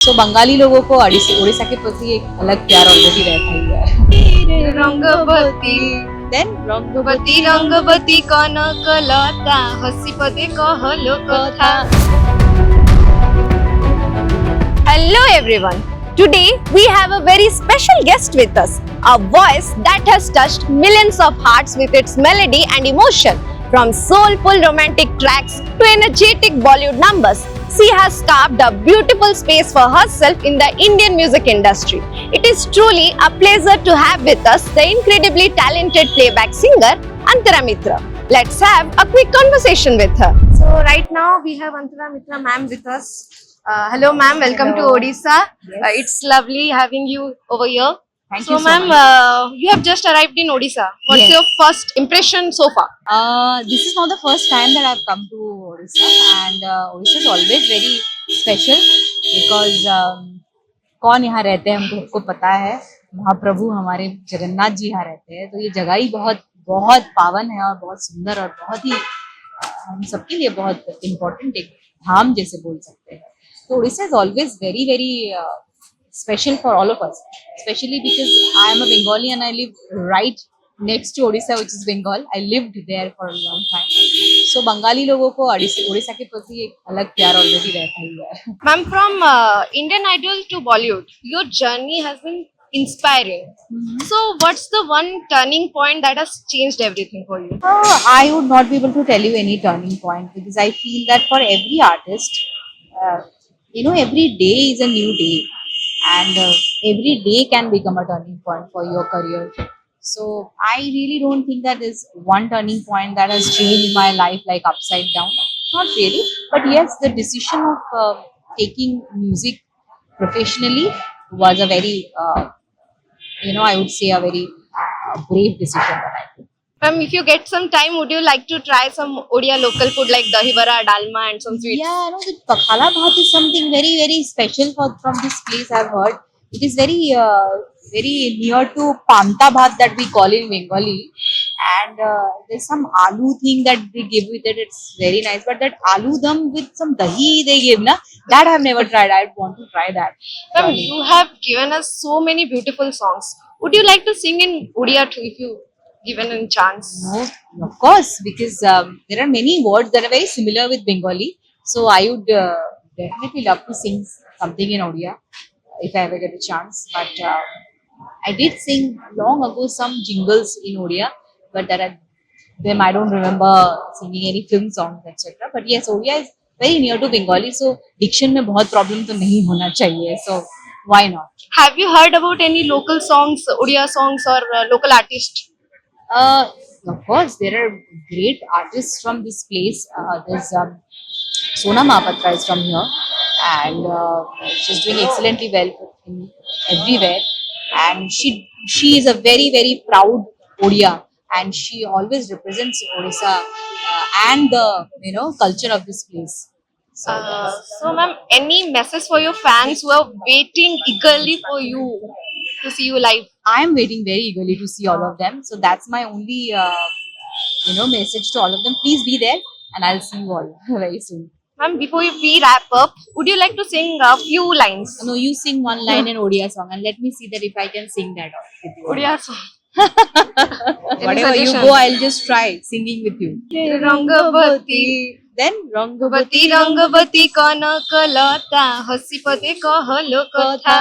तो बंगाली लोगों को उड़ीसा के प्रति एक अलग प्यार ऑलरेडी रहता ही है। रंगवती देन रंगवती रंगवती कनक लता हसी पदे कहलो कथा. Hello everyone. Today we have a very special guest with us. A voice that has touched millions of hearts with its melody and emotion. From soulful romantic tracks to energetic Bollywood numbers, she has carved a beautiful space for herself in the Indian music industry. It is truly a pleasure to have with us the incredibly talented playback singer Antara Mitra. Let's have a quick conversation with her. So right now we have Antara Mitra ma'am with us. Hello ma'am, welcome to Odisha. Yes. It's lovely having you over here. Thank So you so ma'am, much. you have just arrived in Odisha. What's Yes. your first impression so far? This is not the first time that I've come to Odisha, and Odisha is always very special because कौन यहाँ रहते हैं हमको पता है. महाप्रभु हमारे जगन्नाथ जी यहाँ रहते हैं, तो ये जगह ही बहुत बहुत पावन है और बहुत सुंदर और बहुत ही हम सबके लिए बहुत इम्पोर्टेंट एक धाम जैसे बोल सकते हैं. तो Orissa is always very very special for all of us, especially because I am a Bengali and I live right next to Odisha, which is Bengal. I lived there for a long time. So Bengali लोगों को उड़ीसा के प्रति एक अलग प्यार already रहता ही है. Ma'am, from Indian Idol to Bollywood, your journey has been inspiring. So what's the one turning point that has changed everything for you? I would not be able to tell you any turning point because I feel that for every artist, every day is a new day. And every day can become a turning point for your career. So I really don't think that there's one turning point that has changed my life like upside down. Not really, but yes, the decision of taking music professionally was a very, I would say a very brave decision that I took. Ma'am, if you get some time, would you like to try some Odia local food like dahi vada, dalma and some sweets? Yeah, the Pakhala Bhat is something very, very special from this place, I've heard. It is very, very near to Panta Bhat that we call in Bengali. And there's some aloo thing that they give with it. It's very nice. But that aloo dum with some dahi they give, that I've never tried. I want to try that. Ma'am, you have given us so many beautiful songs. Would you like to sing in Odia too if you given a chance? No, of course, because there are many words that are very similar with Bengali. So I would definitely love to sing something in Odia if I ever get a chance. But I did sing long ago some jingles in Odia, but that are them I don't remember singing any film songs, etc. But yes, Odia is very near to Bengali, so diction में बहुत problem तो नहीं होना चाहिए. So why not? Have you heard about any local songs, Odia songs or local artists? Of course, there are great artists from this place. There's Sona Mahapatra is from here, and she's doing excellently well in everywhere. And she is a very very proud Odia, and she always represents Odisha and the culture of this place. So ma'am, any message for your fans who are waiting eagerly for you to see you live? I am waiting very eagerly to see all of them. So that's my only, message to all of them. Please be there, and I'll see you all very soon. Ma'am, before we wrap up, would you like to sing a few lines? No, you sing one line in Odia song, and let me see that if I can sing that with you. Odia song. Whatever you suggestion? go, I'll just try singing with you. Rangabati Then Rangabati Rangabati कनक लता हसी पदे कहलो कथा.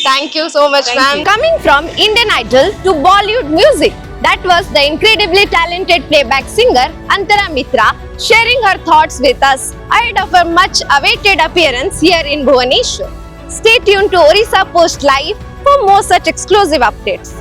Thank you so much, Thank ma'am. you. Coming from Indian Idol to Bollywood music, that was the incredibly talented playback singer Antara Mitra sharing her thoughts with us ahead of her much-awaited appearance here in Bhubaneswar. Stay tuned to Orissa Post Live for more such exclusive updates.